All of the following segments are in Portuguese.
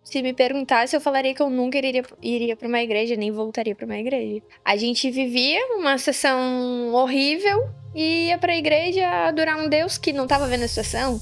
se me perguntasse, eu falaria que eu nunca iria para uma igreja, nem voltaria para uma igreja. A gente vivia uma situação horrível e ia para a igreja adorar um Deus que não estava vendo a situação.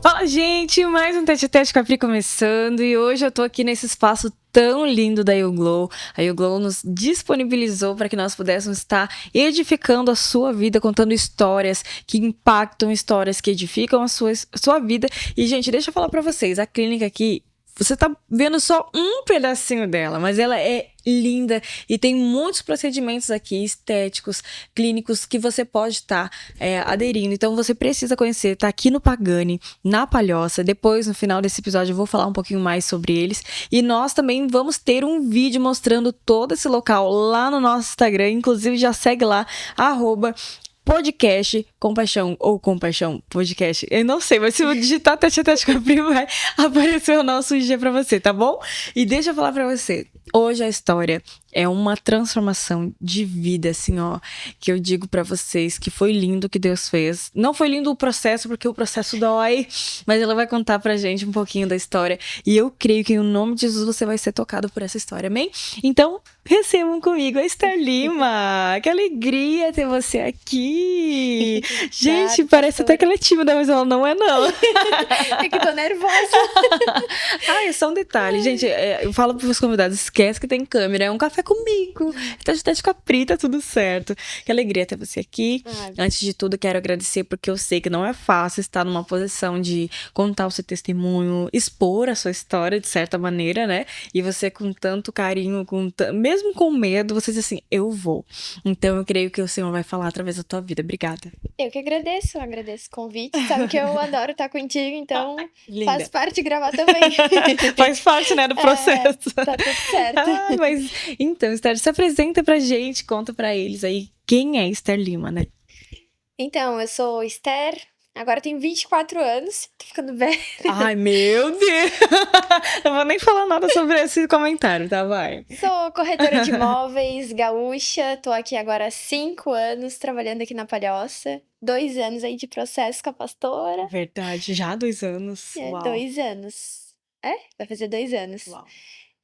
Fala, gente! Mais um Tete a Tete com a Pri começando e hoje eu tô aqui nesse espaço tão lindo da YouGlow. A YouGlow nos disponibilizou para que nós pudéssemos estar edificando a sua vida, contando histórias que impactam, histórias que edificam a sua vida. E, gente, deixa eu falar para vocês, a clínica aqui, você tá vendo só um pedacinho dela, mas ela é linda e tem muitos procedimentos aqui estéticos, clínicos que você pode estar aderindo. Então você precisa conhecer, tá aqui no Pagani, na Palhoça. Depois, no final desse episódio, eu vou falar um pouquinho mais sobre eles. E nós também vamos ter um vídeo mostrando todo esse local lá no nosso Instagram. Inclusive, já segue lá, @podcast Compaixão ou Compaixão Podcast. Eu não sei, mas se eu digitar Tete a Tete com a Pri, vai aparecer o nosso IG pra você, tá bom? E deixa eu falar pra você. Hoje a história é uma transformação de vida, assim, ó, que eu digo pra vocês que foi lindo o que Deus fez. Não foi lindo o processo, porque o processo dói, mas ela vai contar pra gente um pouquinho da história. E eu creio que em nome de Jesus você vai ser tocado por essa história, amém? Então, recebam comigo a Esther Lima. Que alegria ter você aqui. Gente, parece até que ela é tímida, mas ela não é, não. É que tô nervosa. É só um detalhe. Gente, eu falo pros meus convidados, esquece que tem câmera, é um café comigo. Tá de capri, tá tudo certo. Que alegria ter você aqui. Antes de tudo, quero agradecer, porque eu sei que não é fácil estar numa posição de contar o seu testemunho, expor a sua história, de certa maneira, né? E você com tanto carinho, mesmo com medo, você diz assim, eu vou. Então, eu creio que o Senhor vai falar através da tua vida. Obrigada. Eu que agradeço o convite. Sabe que eu adoro estar contigo, então faz parte de gravar também. Faz parte, né, do processo. Tá tudo certo. Mas, então, Esther, se apresenta pra gente, conta pra eles aí quem é Esther Lima, né? Então, eu sou Esther, agora tenho 24 anos, tô ficando velha. Ai, meu Deus! Não vou nem falar nada sobre esse comentário, tá? Vai. Sou corretora de imóveis, gaúcha, tô aqui agora há 5 anos, trabalhando aqui na Palhoça. 2 anos aí de processo com a pastora. Verdade, já há 2 anos. Uau. 2 anos. Vai fazer 2 anos. Uau.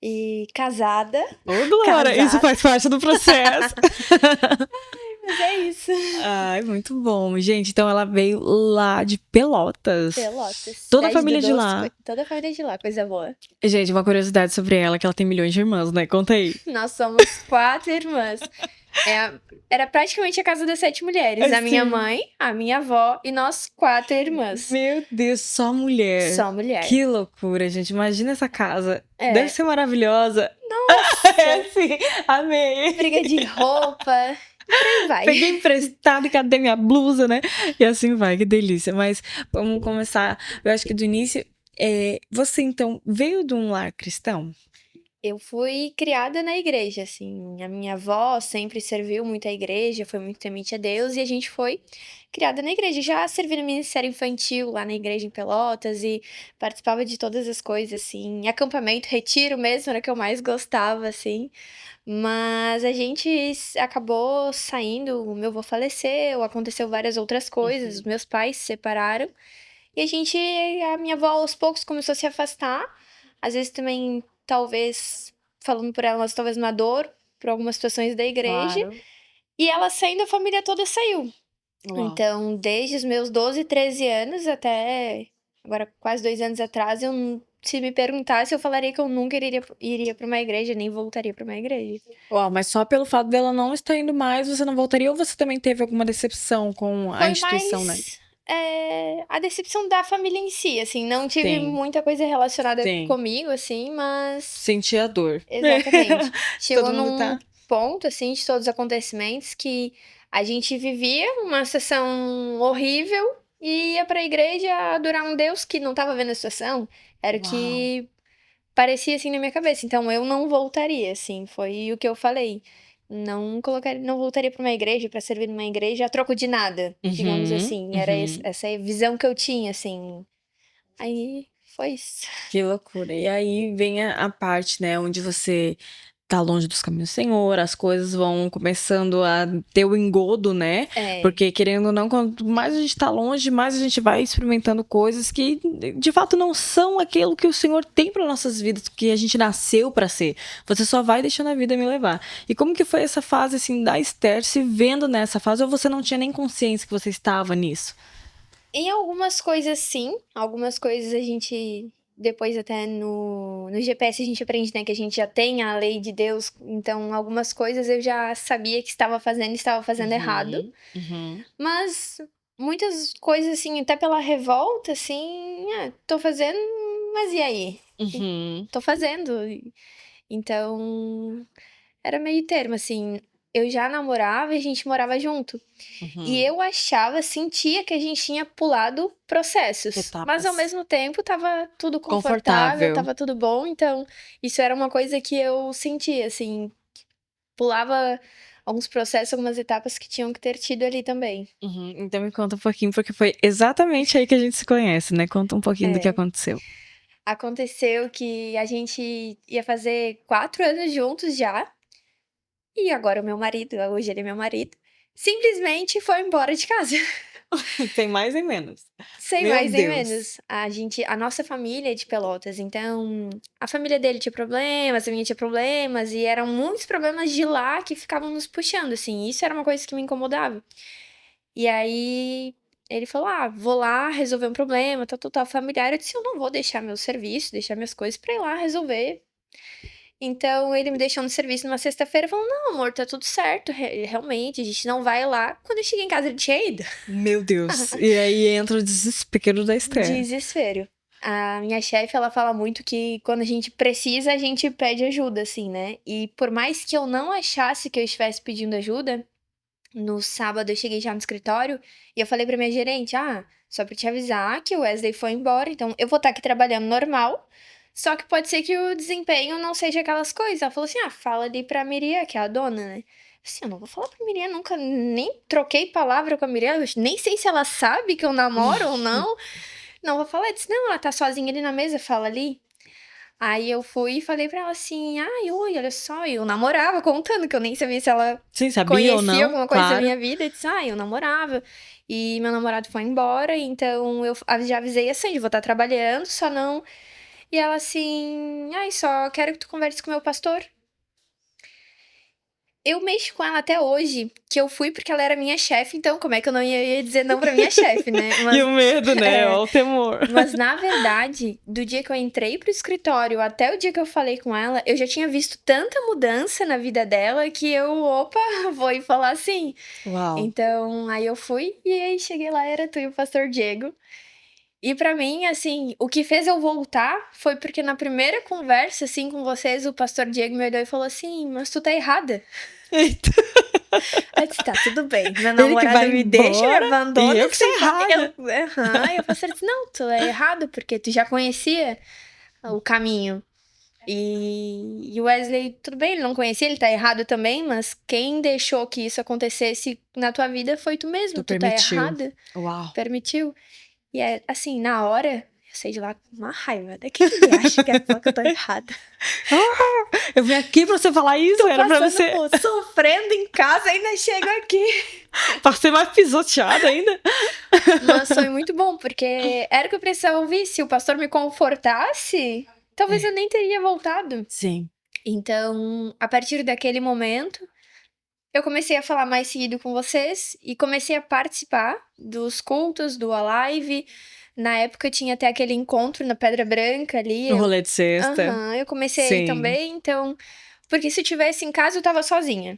E casada. Ô, Glória, isso faz parte do processo. Mas é isso. Ai, muito bom. Gente, então ela veio lá de Pelotas. Pelotas. Toda a família de lá. Toda a família de lá, coisa boa. Gente, uma curiosidade sobre ela, que ela tem milhões de irmãs, né? Conta aí. Nós somos 4 irmãs. Era praticamente a casa das 7 mulheres. A minha mãe, a minha avó e nós 4 irmãs. Meu Deus, só mulher. Só mulher. Que loucura, gente. Imagina essa casa. Deve ser maravilhosa. Nossa! Sim, amei. Briga de roupa. Vai. Peguei emprestado e cadê minha blusa, né? E assim vai, que delícia. Mas vamos começar, eu acho que do início. Você, então, veio de um lar cristão? Eu fui criada na igreja, assim. A minha avó sempre serviu muito à igreja, foi muito temente a Deus, e a gente foi criada na igreja. Já servi no ministério infantil lá na igreja em Pelotas e participava de todas as coisas, assim. Acampamento, retiro mesmo, era o que eu mais gostava, assim. Mas a gente acabou saindo, o meu avô faleceu, aconteceu várias outras coisas, os meus pais se separaram. E a minha avó aos poucos começou a se afastar. Às vezes também, talvez, falando por ela, mas talvez uma dor por algumas situações da igreja. Claro. E ela saindo, a família toda saiu. Uau. Então, desde os meus 12, 13 anos até agora quase 2 anos atrás, se me perguntasse, eu falaria que eu nunca iria para uma igreja, nem voltaria para uma igreja. Uau, mas só pelo fato dela não estar indo mais, você não voltaria? Ou você também teve alguma decepção com a instituição, né? A decepção da família em si, assim, não tive muita coisa relacionada comigo, assim, mas... Senti a dor. Exatamente. Chegou num ponto, assim, de todos os acontecimentos que a gente vivia uma situação horrível e ia pra igreja adorar um Deus que não tava vendo a situação. Era o que parecia, assim, na minha cabeça. Então, eu não voltaria, assim, foi o que eu falei. Não voltaria pra uma igreja, pra servir numa igreja a troco de nada, digamos assim. Era essa visão que eu tinha, assim. Aí, foi isso. Que loucura. E aí vem a parte, né, onde você tá longe dos caminhos do Senhor, as coisas vão começando a ter o engodo, né? É. Porque, querendo ou não, quanto mais a gente tá longe, mais a gente vai experimentando coisas que, de fato, não são aquilo que o Senhor tem para nossas vidas, que a gente nasceu para ser. Você só vai deixando a vida me levar. E como que foi essa fase, assim, da Esther se vendo nessa fase, ou você não tinha nem consciência que você estava nisso? Em algumas coisas, sim. Algumas coisas a gente, depois até no GPS a gente aprende, né, que a gente já tem a lei de Deus. Então, algumas coisas eu já sabia que estava fazendo errado. Mas muitas coisas, assim, até pela revolta, assim, tô fazendo, mas e aí? Uhum. Tô fazendo. Então, era meio termo, assim. Eu já namorava e a gente morava junto. E Uhum. eu achava, sentia que a gente tinha pulado processos. Mas ao Etapas. mesmo tempo tava tudo confortável, Confortável. tava tudo bom. Então, isso era uma coisa que eu sentia, assim. Pulava alguns processos, algumas etapas que tinham que ter tido ali também. Uhum. Então me conta um pouquinho, porque foi exatamente aí que a gente se conhece, né? Conta um pouquinho do que É. aconteceu. Aconteceu que a gente ia fazer 4 anos juntos já. E agora o meu marido, hoje ele é meu marido, simplesmente foi embora de casa. Sem mais nem menos. Sem Meu mais nem Deus. menos. A nossa família é de Pelotas, então a família dele tinha problemas, a minha tinha problemas, e eram muitos problemas de lá que ficavam nos puxando, assim. Isso era uma coisa que me incomodava. E aí ele falou: ah, vou lá resolver um problema, tal, familiar. Eu disse: eu não vou deixar meu serviço, deixar minhas coisas pra ir lá resolver. Então ele me deixou no serviço numa sexta-feira, falou: não, amor, tá tudo certo, realmente, a gente não vai lá. Quando eu cheguei em casa, ele tinha ido. Meu Deus. E aí entra o desespero da Esther. Desespero. A minha chefe, ela fala muito que quando a gente precisa, a gente pede ajuda, assim, né? E por mais que eu não achasse que eu estivesse pedindo ajuda, no sábado eu cheguei já no escritório e eu falei pra minha gerente: ah, só pra te avisar que o Wesley foi embora, então eu vou estar aqui trabalhando normal, só que pode ser que o desempenho não seja aquelas coisas. Ela falou assim: ah, fala ali pra Miriam, que é a dona, né? Assim, eu não vou falar pra Miriam, nunca nem troquei palavra com a Miriam, eu nem sei se ela sabe que eu namoro ou não. Não vou falar, eu disse, não, ela tá sozinha ali na mesa, fala ali. Aí eu fui e falei pra ela assim, ai, oi, olha só, eu namorava, contando que eu nem sabia se ela Sim, sabia ou conhecia não? alguma coisa da Claro. minha vida. Eu disse, eu namorava. E meu namorado foi embora, então eu já avisei assim, vou estar trabalhando, só não. E ela assim, ai, só quero que tu converse com o meu pastor. Eu mexo com ela até hoje, que eu fui porque ela era minha chefe, então como é que eu não ia dizer não pra minha chefe, né? E Mas, o medo, né? é, Ó, o temor. mas na verdade, do dia que eu entrei pro escritório até o dia que eu falei com ela, eu já tinha visto tanta mudança na vida dela que eu, opa, vou ir falar assim. Uau. Então, aí eu fui e aí cheguei lá, era tu e o pastor Diego. E pra mim, assim, o que fez eu voltar foi porque na primeira conversa, assim, com vocês, o pastor Diego me olhou e falou assim, mas tu tá errada. Eita. Eu disse, tá, tudo bem. Meu Ele que namorado vai me deixa, me embora e abandona, eu que sou tu vai... errada. Aham. E o pastor disse, não, tu é errado, porque tu já conhecia o caminho. E o Wesley, tudo bem, ele não conhecia, ele tá errado também, mas quem deixou que isso acontecesse na tua vida foi tu mesmo, Tu tu tá permitiu. errada, Uau. permitiu. E é assim, na hora, eu saí de lá com uma raiva. Daqui que ele acha que é falar que eu tô errada. Eu vim aqui pra você falar isso, Tô era pra passando, você. pô, sofrendo em casa, ainda chego aqui. Pra ser mais pisoteada ainda. Mas foi muito bom, porque era o que eu precisava ouvir. Se o pastor me confortasse, talvez eu nem teria voltado. Sim. Então, a partir daquele momento, eu comecei a falar mais seguido com vocês e comecei a participar dos cultos, do Alive. Na época tinha até aquele encontro na Pedra Branca ali. No rolê de sexta. Eu comecei aí Sim. também, então. Porque se eu tivesse em casa, eu tava sozinha.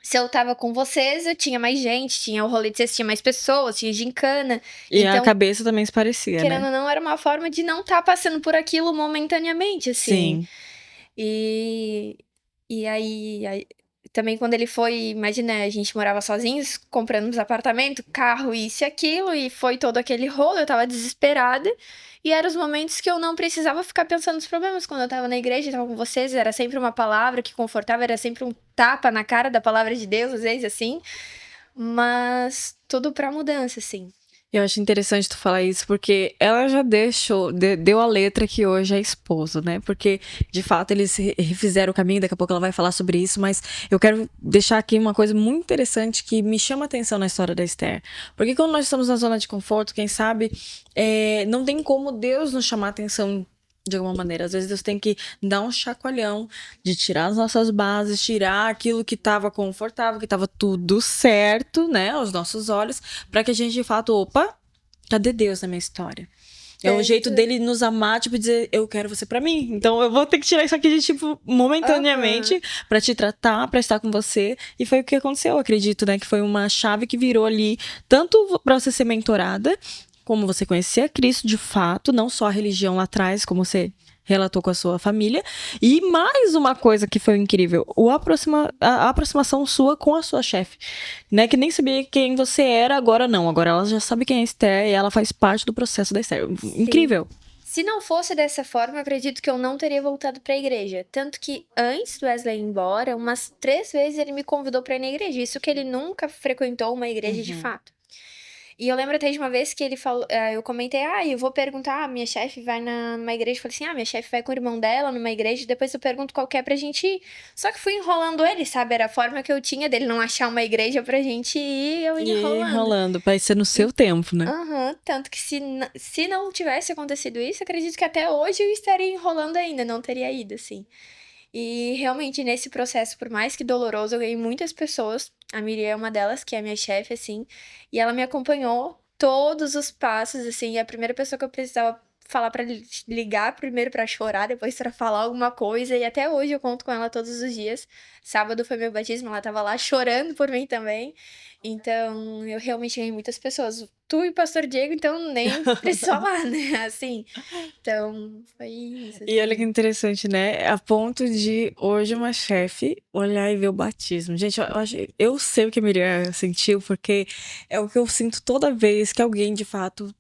Se eu tava com vocês, eu tinha mais gente, tinha o rolê de sexta, tinha mais pessoas, tinha gincana. E a Então, cabeça também se parecia, querendo né? ou não, era uma forma de não estar passando por aquilo momentaneamente, assim. Sim. E, e aí, também quando ele foi, imagina, a gente morava sozinhos, compramos apartamento, carro, isso e aquilo, e foi todo aquele rolo, eu tava desesperada. E eram os momentos que eu não precisava ficar pensando nos problemas. Quando eu tava na igreja, eu tava com vocês, era sempre uma palavra que confortava, era sempre um tapa na cara da palavra de Deus, às vezes assim. Mas tudo pra mudança, assim. Eu acho interessante tu falar isso, porque ela já deu a letra que hoje é esposo, né? Porque, de fato, eles refizeram o caminho, daqui a pouco ela vai falar sobre isso, mas eu quero deixar aqui uma coisa muito interessante que me chama a atenção na história da Esther. Porque quando nós estamos na zona de conforto, quem sabe, não tem como Deus nos chamar a atenção de alguma maneira. Às vezes Deus tem que dar um chacoalhão de tirar as nossas bases, tirar aquilo que estava confortável, que estava tudo certo, né, aos nossos olhos, para que a gente de fato, opa, cadê Deus na minha história? É o jeito dele nos amar, tipo, dizer, eu quero você pra mim. Então eu vou ter que tirar isso aqui de, tipo, momentaneamente, pra te tratar, pra estar com você. E foi o que aconteceu, eu acredito, né? Que foi uma chave que virou ali, tanto pra você ser mentorada, como você conhecer a Cristo de fato, não só a religião lá atrás, como você relatou com a sua família. E mais uma coisa que foi incrível, a aproximação sua com a sua chefe, né? Que nem sabia quem você era, agora não. Agora ela já sabe quem é a Esther e ela faz parte do processo da Esther. Incrível. Se não fosse dessa forma, eu acredito que eu não teria voltado pra igreja. Tanto que antes do Wesley ir embora, umas 3 vezes ele me convidou pra ir na igreja. Isso que ele nunca frequentou uma igreja de fato. E eu lembro até de uma vez que ele falou, eu comentei, eu vou perguntar, minha chefe vai numa igreja, eu falei assim, minha chefe vai com o irmão dela numa igreja, depois eu pergunto qual que é pra gente ir. Só que fui enrolando ele, sabe? Era a forma que eu tinha dele não achar uma igreja pra gente ir, eu ia enrolando. Enrolando, vai ser no seu tempo, né? Tanto que se não tivesse acontecido isso, acredito que até hoje eu estaria enrolando ainda, não teria ido, assim. E realmente nesse processo, por mais que doloroso, eu ganhei muitas pessoas. A Miriam é uma delas, que é minha chefe, assim. E ela me acompanhou todos os passos, assim. E a primeira pessoa que eu precisava falar pra ligar, primeiro pra chorar, depois pra falar alguma coisa. E até hoje eu conto com ela todos os dias. Sábado foi meu batismo, ela tava lá chorando por mim também. Então, eu realmente ganhei muitas pessoas. Tu e o pastor Diego, então, nem preciso falar, né? Assim. Então, foi isso. E olha que Assim. interessante, né? A ponto de hoje uma chefe olhar e ver o batismo. Gente, eu sei o que a Miriam sentiu, porque é o que eu sinto toda vez que alguém de fato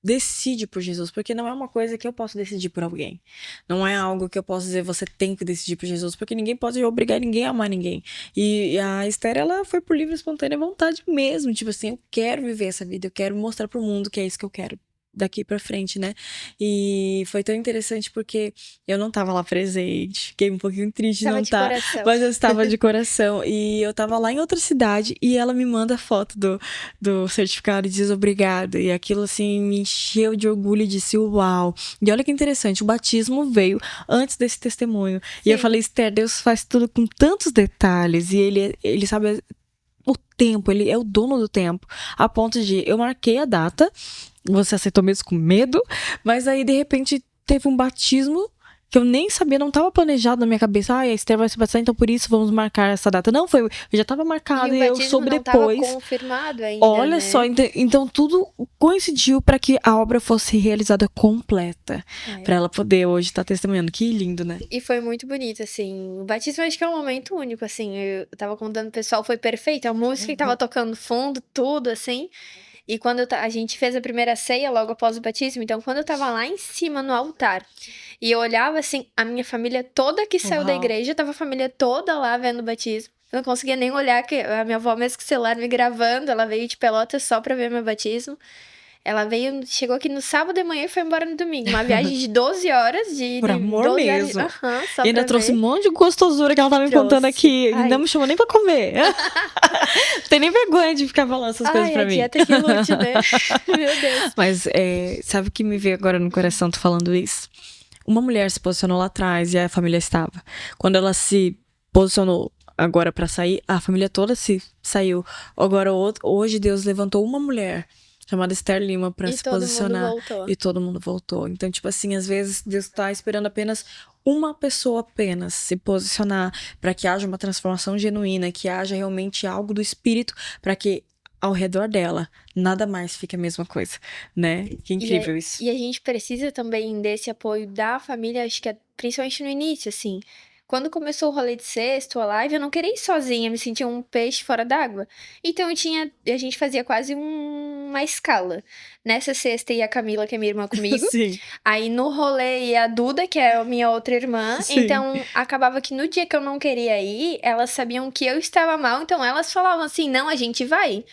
decide por Jesus, porque não é uma coisa que eu posso decidir por alguém. Não é algo que eu posso dizer, você tem que decidir por Jesus, porque ninguém pode obrigar ninguém a amar ninguém. E a Esther, ela foi por livre e espontânea vontade mesmo, tipo assim, eu quero viver essa vida, eu quero mostrar pro mundo que é isso que eu quero daqui pra frente, né? E foi tão interessante porque eu não tava lá presente, fiquei um pouquinho triste de Tava não de estar, coração. mas eu estava de coração e eu tava lá em outra cidade e ela me manda a foto do certificado e diz obrigado, e aquilo assim me encheu de orgulho e disse uau. E olha que interessante, o batismo veio antes desse testemunho. E eu falei, Esther, Deus faz tudo com tantos detalhes e ele sabe o tempo, ele é o dono do tempo, a ponto de eu marquei a data. Você aceitou mesmo com medo, mas aí de repente teve um batismo que eu nem sabia, não estava planejado na minha cabeça. A Esther vai se batizar, então por isso vamos marcar essa data. Não, já estava marcado E o e eu batismo soube não estava depois. confirmado ainda, Olha né? só, então tudo coincidiu para que a obra fosse realizada completa, para ela poder hoje estar testemunhando. Que lindo, né? E foi muito bonito, assim. O batismo acho que é um momento único, assim. Eu tava contando pro pessoal, foi perfeito. A música que tava tocando no fundo, tudo, assim. E quando a gente fez a primeira ceia logo após o batismo, então quando eu tava lá em cima no altar e eu olhava assim, a minha família toda que saiu da igreja, tava a família toda lá vendo o batismo. Eu não conseguia nem olhar, que a minha avó mesmo com o celular me gravando, ela veio de Pelotas só pra ver meu batismo. Ela veio, chegou aqui no sábado de manhã e foi embora no domingo. Uma viagem de 12 horas, Por amor 12 mesmo. horas, só E ainda pra trouxe ver. um monte de gostosura que ela tava me contando aqui. E não me chamou nem pra comer. Não tem nem vergonha de ficar falando essas coisas pra mim. Dieta que lute, né? Meu Deus. Mas sabe o que me veio agora no coração tu falando isso? Uma mulher se posicionou lá atrás e a família estava. Quando ela se posicionou agora pra sair, a família toda se saiu. Agora hoje Deus levantou uma mulher chamada Esther Lima pra se posicionar. E todo mundo voltou. Então, tipo assim, às vezes Deus tá esperando apenas uma pessoa apenas se posicionar para que haja uma transformação genuína, que haja realmente algo do espírito, para que ao redor dela nada mais fique a mesma coisa, né? Que incrível isso. E a gente precisa também desse apoio da família, acho que principalmente no início, assim. Quando começou o rolê de sexto, a live, eu não queria ir sozinha, me sentia um peixe fora d'água. Então a gente fazia quase uma escala. Nessa sexta ia a Camila, que é minha irmã, comigo. Sim. Aí no rolê ia a Duda, que é a minha outra irmã. Sim. Então acabava que no dia que eu não queria ir, elas sabiam que eu estava mal, então elas falavam assim: não, a gente vai.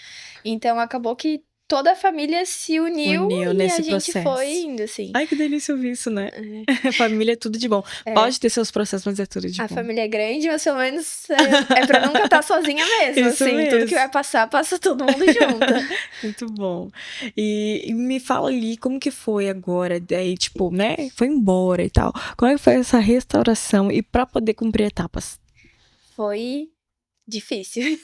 Então acabou que toda a família se uniu Uniu e a nesse gente foi processo. indo, assim. Ai, que delícia ouvir isso, né? É. Família é tudo de bom. É. Pode ter seus processos, mas é tudo de A bom. família é grande, mas pelo menos é pra nunca estar sozinha mesmo, Isso assim. Tudo que vai mesmo. passar, passa todo mundo junto. Muito bom. E me fala ali como que foi agora, daí, tipo, né? Foi embora e tal. Como é que foi essa restauração e pra poder cumprir etapas? Foi difícil.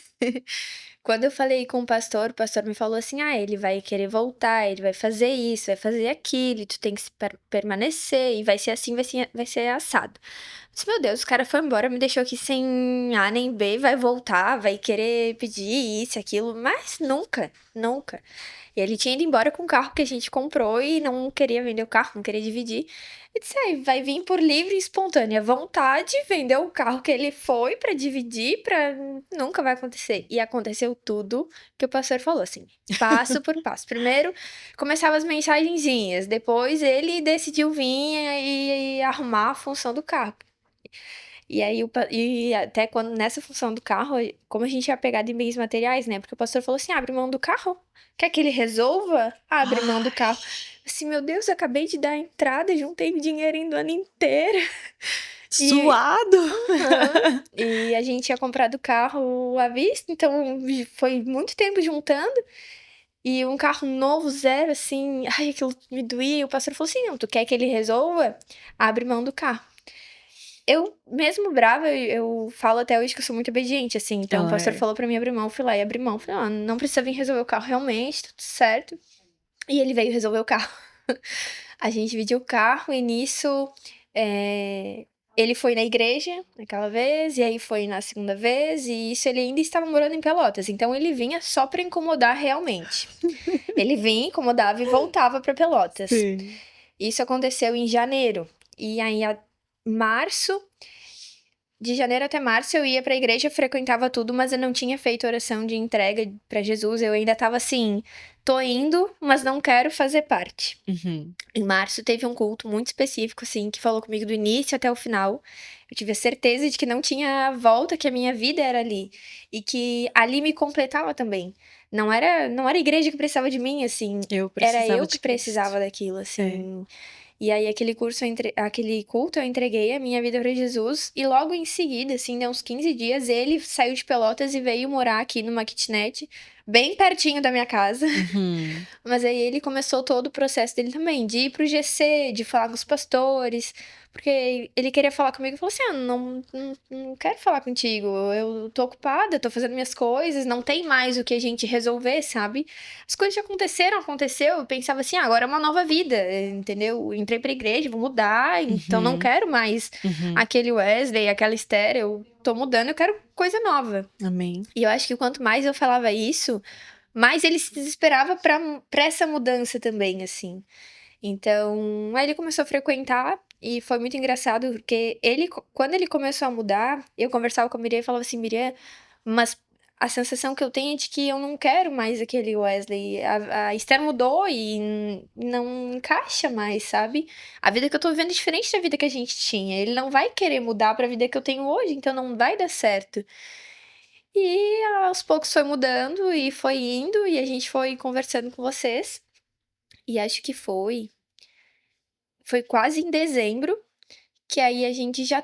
Quando eu falei com o pastor me falou assim: ah, ele vai querer voltar, ele vai fazer isso, vai fazer aquilo, e tu tem que permanecer, e vai ser assim, vai ser assado. Eu disse, meu Deus, o cara foi embora, me deixou aqui sem A nem B, vai voltar, vai querer pedir isso, aquilo, mas nunca, nunca. E ele tinha ido embora com o carro que a gente comprou e não queria vender o carro, não queria dividir. Eu disse, aí, vai vir por livre e espontânea vontade vender o carro que ele foi pra dividir, pra... nunca vai acontecer. E aconteceu tudo que o pastor falou, assim, passo por passo. Primeiro, começavam as mensagenzinhas, depois ele decidiu vir e arrumar a função do carro. E aí, e até quando nessa função do carro, como a gente é apegado em bens materiais, né? Porque o pastor falou assim: abre mão do carro. Quer que ele resolva? Abre mão do carro. Assim, meu Deus, eu acabei de dar a entrada, juntei dinheirinho do ano inteiro. E, Suado! e a gente tinha comprado o carro à vista, então foi muito tempo juntando. E um carro novo, zero, assim, ai, aquilo me doía. E o pastor falou assim: não, tu quer que ele resolva? Abre mão do carro. Eu, mesmo brava, eu falo até hoje que eu sou muito obediente, assim. Então, o Ela pastor é. falou pra mim abrir mão, eu fui lá e abri mão. Falei, ó, não precisa vir resolver o carro realmente, tudo certo. E ele veio resolver o carro. A gente dividiu o carro e nisso, é, ele foi na igreja naquela vez, e aí foi na segunda vez, e isso ele ainda estava morando em Pelotas. Então, ele vinha só pra incomodar realmente. Ele vinha, incomodava e voltava pra Pelotas. Sim. Isso aconteceu em janeiro. E aí, março, de janeiro até março, eu ia pra igreja, frequentava tudo, mas eu não tinha feito oração de entrega pra Jesus. Eu ainda tava assim, tô indo, mas não quero fazer parte. Uhum. Em março teve um culto muito específico, assim, que falou comigo do início até o final. Eu tive a certeza de que não tinha volta, que a minha vida era ali. E que ali me completava também. Não era a igreja que precisava de mim, assim. Eu Era precisava eu de que Cristo. precisava daquilo, É. assim. E aí, aquele culto, eu entreguei a minha vida pra Jesus. E logo em seguida, assim, deu uns 15 dias, ele saiu de Pelotas e veio morar aqui numa kitnet, bem pertinho da minha casa. Uhum. Mas aí ele começou todo o processo dele também, de ir pro GC, de falar com os pastores, porque ele queria falar comigo e falou assim: ah, não quero falar contigo, eu tô ocupada, tô fazendo minhas coisas, não tem mais o que a gente resolver, sabe? As coisas já aconteceram, aconteceu, eu pensava assim: ah, agora é uma nova vida, entendeu? Eu entrei pra igreja, vou mudar, então não Uhum. quero mais Uhum. aquele Wesley, aquela Esther, eu tô mudando, eu quero coisa nova. Amém. E eu acho que quanto mais eu falava isso, mais ele se desesperava pra essa mudança também, assim. Então, aí ele começou a frequentar e foi muito engraçado, porque quando ele começou a mudar, eu conversava com a Miriam e falava assim, Miriam, mas a sensação que eu tenho é de que eu não quero mais aquele Wesley. A Esther mudou e não encaixa mais, sabe? A vida que eu tô vivendo é diferente da vida que a gente tinha. Ele não vai querer mudar pra vida que eu tenho hoje, então não vai dar certo. E aos poucos foi mudando e foi indo, e a gente foi conversando com vocês. E acho que foi quase em dezembro, que aí a gente já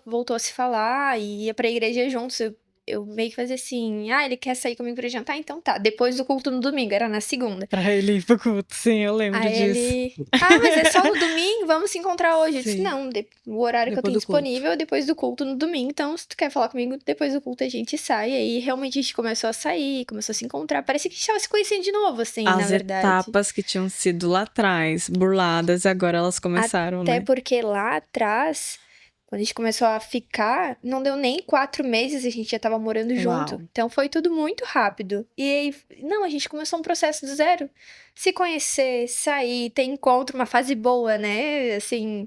voltou a se falar e ia pra igreja juntos. Eu meio que fazia assim, ah, ele quer sair comigo pra jantar? Então tá. Depois do culto no domingo, era na segunda. Pra ele ir pro culto, sim, eu lembro Aí disso. ele, ah, mas é só no domingo, vamos se encontrar hoje. Eu disse, Sim, não, o horário que eu depois tenho do culto. disponível é depois do culto no domingo, então se tu quer falar comigo, depois do culto a gente sai. Aí realmente a gente começou a sair, começou a se encontrar. Parecia que a gente tava se conhecendo de novo, assim, na As verdade. etapas que tinham sido lá atrás, burladas, agora elas começaram, Até né? porque lá atrás, quando a gente começou a ficar, não deu nem 4 meses, a gente já tava morando junto. Uau. Então foi tudo muito rápido. E aí, não, a gente começou um processo do zero. Se conhecer, sair, ter encontro, uma fase boa, né? Assim,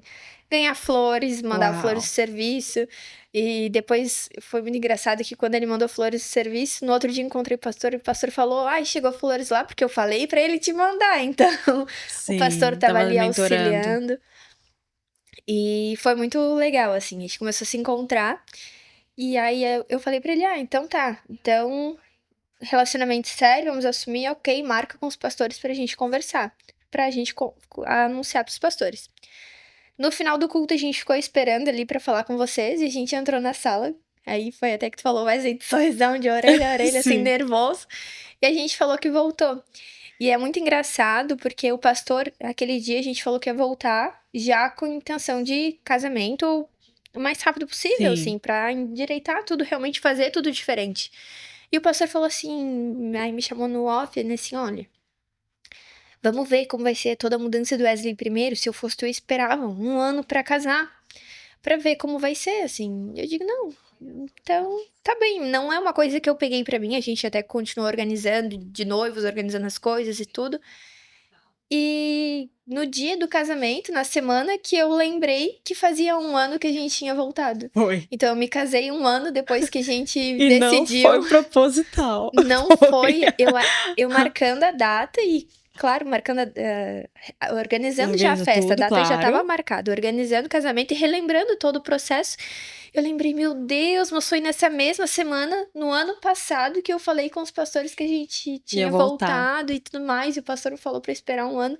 ganhar flores, mandar flores Uau. de serviço. E depois foi muito engraçado que quando ele mandou flores de serviço, no outro dia encontrei o pastor falou: ai, chegou flores lá, porque eu falei pra ele te mandar. Então, o pastor Sim, tava tava ali mentorando. auxiliando. E foi muito legal, assim, a gente começou a se encontrar. E aí eu falei pra ele, ah, então tá. Então relacionamento sério, vamos assumir, ok, marca com os pastores pra gente conversar, pra gente anunciar pros pastores. No final do culto, a gente ficou esperando ali pra falar com vocês, e a gente entrou na sala, aí foi até que tu falou, mas aí sorrisão de orelha a orelha, assim, Sim. nervoso, e a gente falou que voltou. E é muito engraçado, porque o pastor, aquele dia, a gente falou que ia voltar, já com intenção de casamento o mais rápido possível, Sim. assim, pra endireitar tudo, realmente fazer tudo diferente. E o pastor falou assim, aí me chamou no off, né, assim, olha, vamos ver como vai ser toda a mudança do Wesley primeiro, se eu fosse tu, eu esperava 1 ano pra casar, pra ver como vai ser, assim. Eu digo, não, então, tá bem, não é uma coisa que eu peguei pra mim, a gente até continuou organizando, de noivos, organizando as coisas e tudo. E no dia do casamento, na semana, que eu lembrei que fazia 1 ano que a gente tinha voltado. Foi. Então eu me casei 1 ano depois que a gente E não decidiu. foi proposital. Não foi eu marcando a data e, claro, organizando já a Organiza festa, a tudo, data já estava claro. marcada, organizando o casamento e relembrando todo o processo. Eu lembrei, meu Deus, mas foi nessa mesma semana, no ano passado, que eu falei com os pastores que a gente Ia tinha voltar. voltado e tudo mais, e o pastor falou para esperar 1 ano.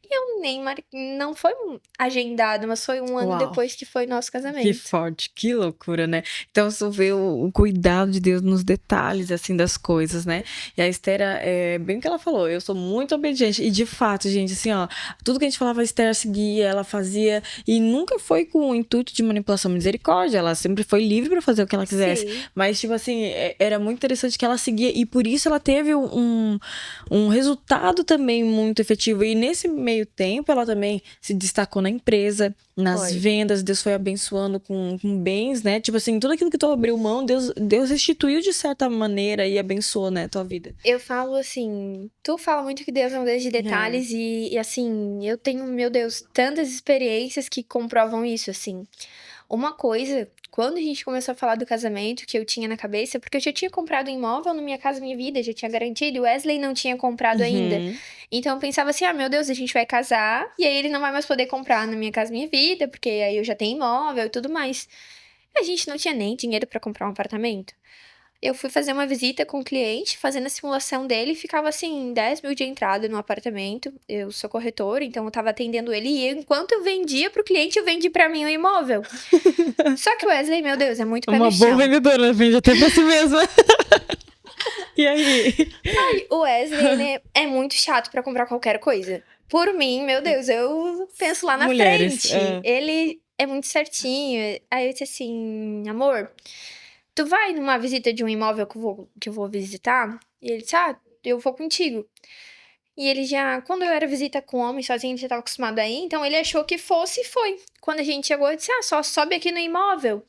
E eu nem não foi agendado, mas foi 1 ano Uau. depois que foi nosso Que casamento. forte, que loucura, né? Então, você vê o cuidado de Deus nos detalhes, assim, das coisas, né? E a Esther, é bem o que ela falou, eu sou muito obediente. E, de fato, gente, assim, ó, tudo que a gente falava, a Esther seguia, ela fazia, e nunca foi com o intuito de manipulação, misericórdia, ela sempre foi livre para fazer o que ela quisesse. Sim. Mas, tipo assim, era muito interessante que ela seguia, e por isso ela teve um resultado também muito efetivo. E nesse meio tempo, ela também se destacou na empresa, nas vendas, Deus foi abençoando com bens, né? Tipo assim, tudo aquilo que tu abriu mão, Deus restituiu de certa maneira e abençoou, né, tua vida. Eu falo assim, tu fala muito que Deus é um Deus de detalhes e assim, eu tenho, meu Deus, tantas experiências que comprovam isso, assim. Uma coisa, quando a gente começou a falar do casamento que eu tinha na cabeça, porque eu já tinha comprado um imóvel no Minha Casa Minha Vida, já tinha garantido, e o Wesley não tinha comprado ainda. Uhum. Então eu pensava assim, ah, meu Deus, a gente vai casar, e aí ele não vai mais poder comprar na Minha Casa Minha Vida, porque aí eu já tenho imóvel e tudo mais. A gente não tinha nem dinheiro pra comprar um apartamento. Eu fui fazer uma visita com o cliente, fazendo a simulação dele, ficava assim, 10 mil de entrada no apartamento. Eu sou corretora, então eu tava atendendo ele, e enquanto eu vendia pro cliente, eu vendi pra mim o imóvel. Só que o Wesley, meu Deus, é muito pé no Uma boa chão. vendedora, vende até pra si mesma. E aí? O Wesley, ele é muito chato pra comprar qualquer coisa. Por mim, meu Deus, eu penso lá na Mulheres. frente. Ele é muito certinho. Aí eu disse assim, amor, tu vai numa visita de um imóvel que eu vou visitar? E ele disse, ah, eu vou contigo. E ele já, quando eu era visita com homem sozinho, ele já estava acostumado a ir, então ele achou que fosse e foi. Quando a gente chegou, eu disse, ah, só sobe aqui no imóvel.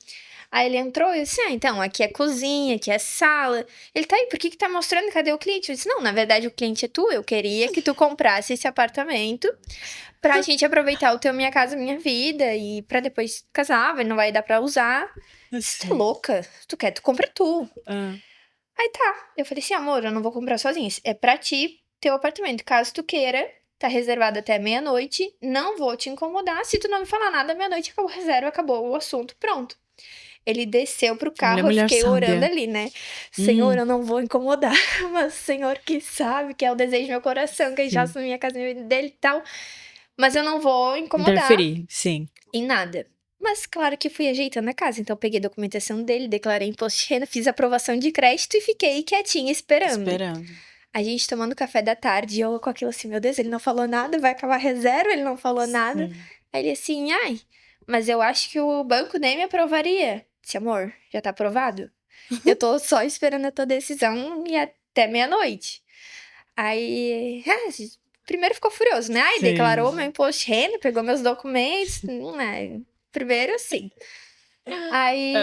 Aí ele entrou e eu disse, ah, então, aqui é cozinha, aqui é sala. Ele tá aí, por que tá mostrando? Cadê o cliente? Eu disse, não, na verdade o cliente é tu, eu queria que tu comprasse esse apartamento pra gente aproveitar o teu Minha Casa Minha Vida e pra depois casar, não vai dar pra usar. Você tá louca? Tu quer, tu compra tu. Aí tá, eu falei assim, amor, eu não vou comprar sozinha, é pra ti, teu apartamento, caso tu queira, tá reservado até meia-noite, não vou te incomodar, se tu não me falar nada, meia-noite acabou a reserva, acabou o assunto, pronto. Ele desceu pro Olha a carro, eu mulher fiquei orando sábia. ali, né? Senhor, eu não vou incomodar, mas o Senhor que sabe, que é o desejo do meu coração, que eu já Sim. assumi a casa dele e tal, mas eu não vou incomodar Interferir, sim. em nada. Mas claro que fui ajeitando a casa, então eu peguei a documentação dele, declarei imposto de renda, fiz aprovação de crédito e fiquei quietinha esperando. A gente tomando café da tarde, e eu com aquilo assim, meu Deus, ele não falou nada, vai acabar a reserva, ele não falou nada. Sim. Aí ele assim, ai, mas eu acho que o banco nem me aprovaria. Disse, amor, já tá aprovado? Eu tô só esperando a tua decisão e até meia-noite. Aí, primeiro ficou furioso, né? Aí Sim. declarou meu imposto de renda, pegou meus documentos, primeiro assim. Aí,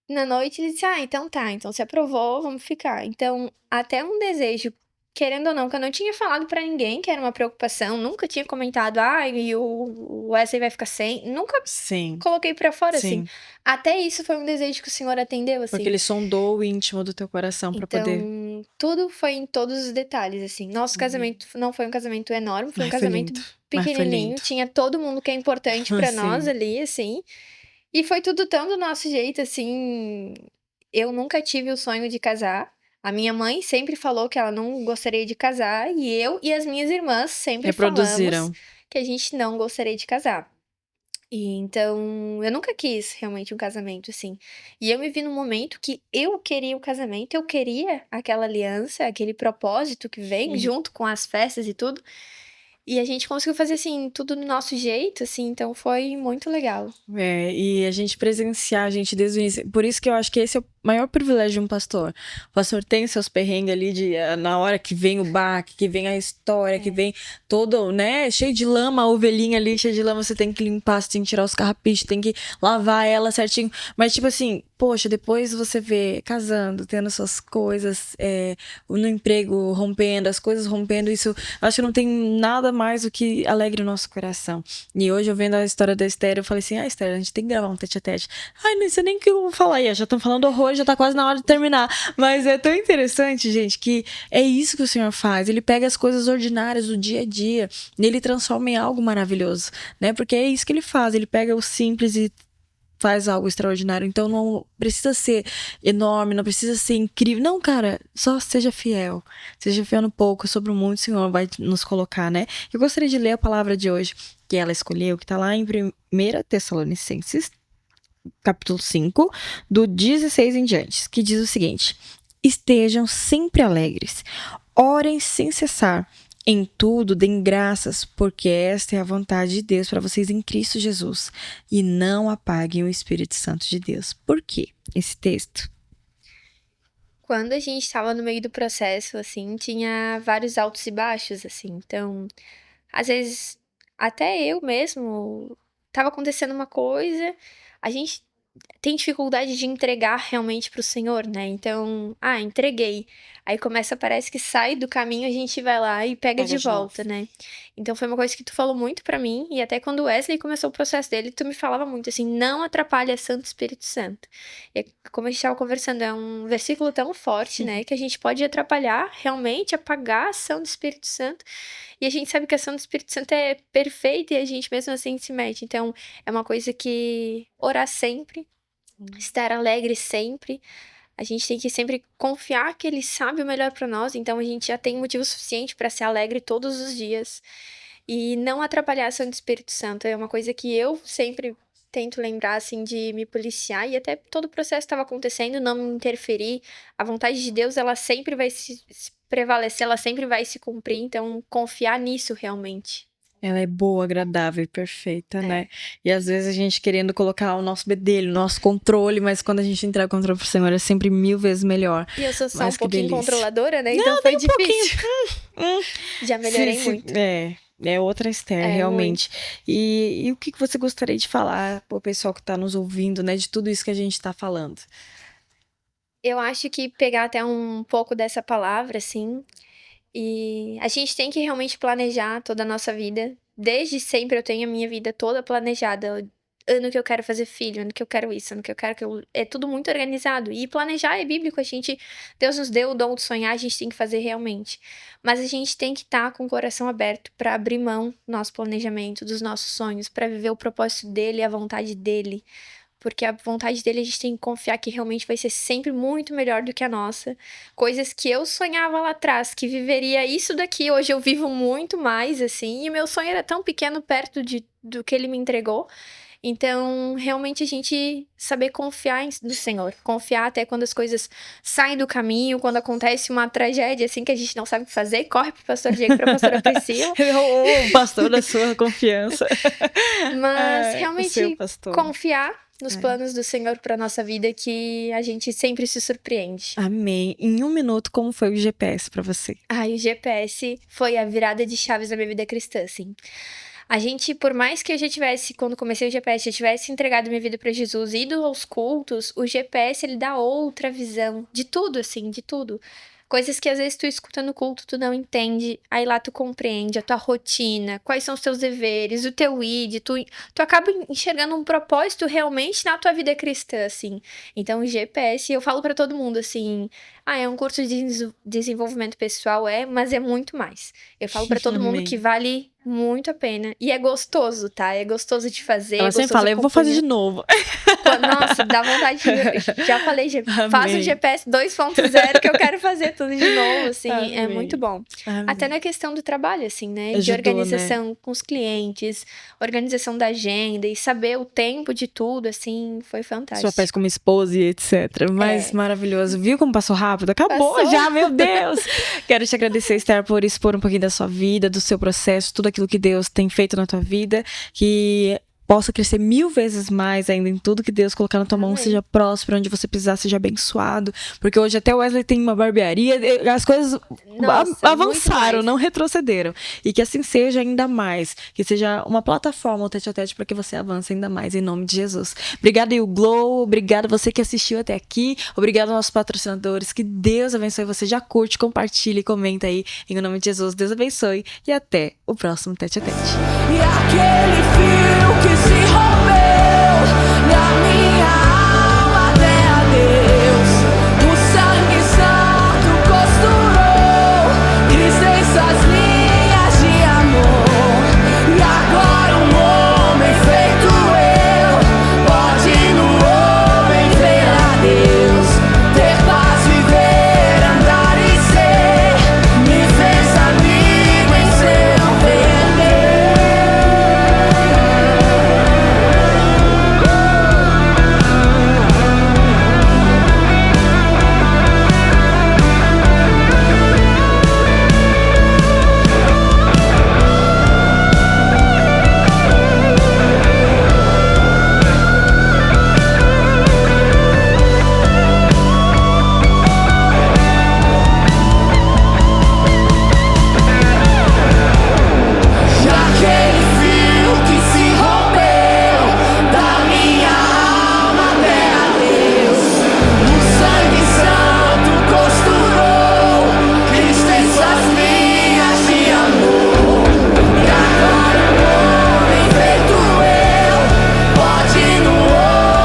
na noite, ele disse, ah, então tá, então se aprovou, vamos ficar. Então, até um desejo, querendo ou não, que eu não tinha falado pra ninguém, que era uma preocupação, nunca tinha comentado, ah, e o Wesley vai ficar sem, nunca Sim. coloquei pra fora, Sim. assim. Até isso foi um desejo que o Senhor atendeu, assim. Porque ele sondou o íntimo do teu coração pra poder... Então, tudo foi em todos os detalhes, assim. Nosso casamento não foi um casamento enorme, foi um Mas foi casamento lindo. Mas foi pequenininho, lindo. tinha todo mundo que é importante pra nós Sim. ali, assim. E foi tudo tão do nosso jeito, assim. Eu nunca tive o sonho de casar. A minha mãe sempre falou que ela não gostaria de casar, e eu e as minhas irmãs sempre falamos Reproduziram. que a gente não gostaria de casar. E então, eu nunca quis realmente um casamento, assim. E eu me vi num momento que eu queria o casamento, eu queria aquela aliança, aquele propósito que vem Uhum. junto com as festas e tudo. E a gente conseguiu fazer, assim, tudo do nosso jeito, assim, então foi muito legal. E a gente presenciar, a gente desde o início. Por isso que eu acho que esse é o maior privilégio de um pastor. O pastor tem seus perrengues ali na hora que vem o baque, que vem a história, que vem todo, né, cheio de lama, a ovelhinha ali, cheia de lama, você tem que limpar, você tem que tirar os carrapichos, tem que lavar ela certinho. Mas, tipo assim, poxa, depois você vê casando, tendo suas coisas, no emprego rompendo, as coisas rompendo, isso, eu acho que não tem nada mais do que alegre o nosso coração. E hoje eu vendo a história da Esther, eu falei assim, Esther, a gente tem que gravar um tete-a-tete. Ai, não sei nem o que eu vou falar aí, já estão falando horror, já tá quase na hora de terminar. Mas é tão interessante, gente, que é isso que o Senhor faz. Ele pega as coisas ordinárias do dia a dia e ele transforma em algo maravilhoso, né? Porque é isso que ele faz, ele pega o simples e faz algo extraordinário. Então não precisa ser enorme, não precisa ser incrível. Não, cara, só seja fiel. Seja fiel no pouco, sobre o muito o Senhor vai nos colocar, né? Eu gostaria de ler a palavra de hoje que ela escolheu, que tá lá em 1 Tessalonicenses, capítulo 5, do 16 em diante, que diz o seguinte: estejam sempre alegres, orem sem cessar. Em tudo, deem graças, porque esta é a vontade de Deus para vocês em Cristo Jesus. E não apaguem o Espírito Santo de Deus. Por quê esse texto? Quando a gente estava no meio do processo, assim, tinha vários altos e baixos, assim. Então, às vezes, até eu mesmo, estava acontecendo uma coisa, a gente tem dificuldade de entregar realmente para o Senhor, né? Então, entreguei. Aí começa, parece que sai do caminho, a gente vai lá e pega Pega de de novo. volta, né? Então foi uma coisa que tu falou muito pra mim, e até quando o Wesley começou o processo dele, tu me falava muito assim, não atrapalha Santo Espírito Santo. E como a gente estava conversando, é um versículo tão forte, né, que a gente pode atrapalhar, realmente apagar a ação do Espírito Santo. E a gente sabe que a ação do Espírito Santo é perfeita e a gente mesmo assim se mete. Então, é uma coisa que orar sempre, estar alegre sempre. A gente tem que sempre confiar que ele sabe o melhor para nós, então a gente já tem motivo suficiente para ser alegre todos os dias e não atrapalhar a ação do Espírito Santo. É uma coisa que eu sempre tento lembrar, assim, de me policiar e até todo o processo estava acontecendo, não me interferir. A vontade de Deus, ela sempre vai se prevalecer, ela sempre vai se cumprir, então confiar nisso realmente. Ela é boa, agradável e perfeita, É. né? E às vezes a gente querendo colocar o nosso bedelho, o nosso controle, mas quando a gente entrega o controle pro Senhor é sempre 1000 vezes melhor. E eu sou só Mas um que pouquinho delícia. controladora, né? Então Não, foi nem um pouquinho. difícil. Já melhorei muito. É outra Esther, É, realmente. E o que você gostaria de falar pro pessoal que tá nos ouvindo, né? De tudo isso que a gente tá falando. Eu acho que pegar até um pouco dessa palavra, assim, e a gente tem que realmente planejar toda a nossa vida. Desde sempre eu tenho a minha vida toda planejada. Ano que eu quero fazer filho, ano que eu quero isso, ano que eu quero que eu... É tudo muito organizado. E planejar é bíblico, Deus nos deu o dom de sonhar, a gente tem que fazer realmente. Mas a gente tem que estar com o coração aberto para abrir mão do nosso planejamento, dos nossos sonhos, para viver o propósito dele, a vontade dele. Porque a vontade dele a gente tem que confiar que realmente vai ser sempre muito melhor do que a nossa. Coisas que eu sonhava lá atrás, que viveria isso daqui, hoje eu vivo muito mais, assim, e meu sonho era tão pequeno perto do que ele me entregou. Então, realmente a gente saber confiar no Senhor. Confiar até quando as coisas saem do caminho, quando acontece uma tragédia, assim, que a gente não sabe o que fazer, corre pro pastor Diego, pra pastora Priscila. O pastor da sua confiança. Mas O seu realmente pastor. confiar nos planos do Senhor para nossa vida, que a gente sempre se surpreende. Amém. Em 1 minuto, como foi o GPS pra você? O GPS foi a virada de chaves na minha vida cristã, assim. A gente, por mais que eu já tivesse, quando comecei o GPS, já tivesse entregado minha vida para Jesus, ido aos cultos, o GPS, ele dá outra visão de tudo, assim, de tudo. Coisas que às vezes tu escuta no culto, tu não entende, aí lá tu compreende a tua rotina, quais são os teus deveres, o teu id, tu acaba enxergando um propósito realmente na tua vida cristã, assim. Então o GPS, eu falo pra todo mundo, assim, é um curso de desenvolvimento pessoal, mas é muito mais. Eu falo pra todo mundo Amém. que vale muito a pena. E é gostoso, tá? É gostoso de fazer, Ela é sempre gostoso fala, eu vou fazer de acompanhar. novo. Nossa, dá vontade de... Já falei, faz o GPS 2.0 que eu quero fazer tudo de novo, assim. Amém. É muito bom. Amém. Até na questão do trabalho, assim, né? De Ajudou, organização com os clientes, organização da agenda e saber o tempo de tudo, assim, foi fantástico. Sua pés como esposa e etc. Mas maravilhoso. Viu como passou rápido? Acabou já, meu Deus! Quero te agradecer, Esther, por expor um pouquinho da sua vida, do seu processo, tudo aquilo que Deus tem feito na tua vida, que possa crescer 1000 vezes mais ainda em tudo que Deus colocar na tua mão, seja próspero, onde você precisar, seja abençoado, porque hoje até o Wesley tem uma barbearia, as coisas avançaram, não retrocederam, e que assim seja ainda mais, que seja uma plataforma, o Tete a Tete, para que você avance ainda mais, em nome de Jesus. Obrigada, You Glow, obrigada você que assistiu até aqui, obrigado aos nossos patrocinadores, que Deus abençoe você, já curte, compartilha e comenta aí, em nome de Jesus, Deus abençoe, e até o próximo Tete a Tete. E aquele fio que se rompe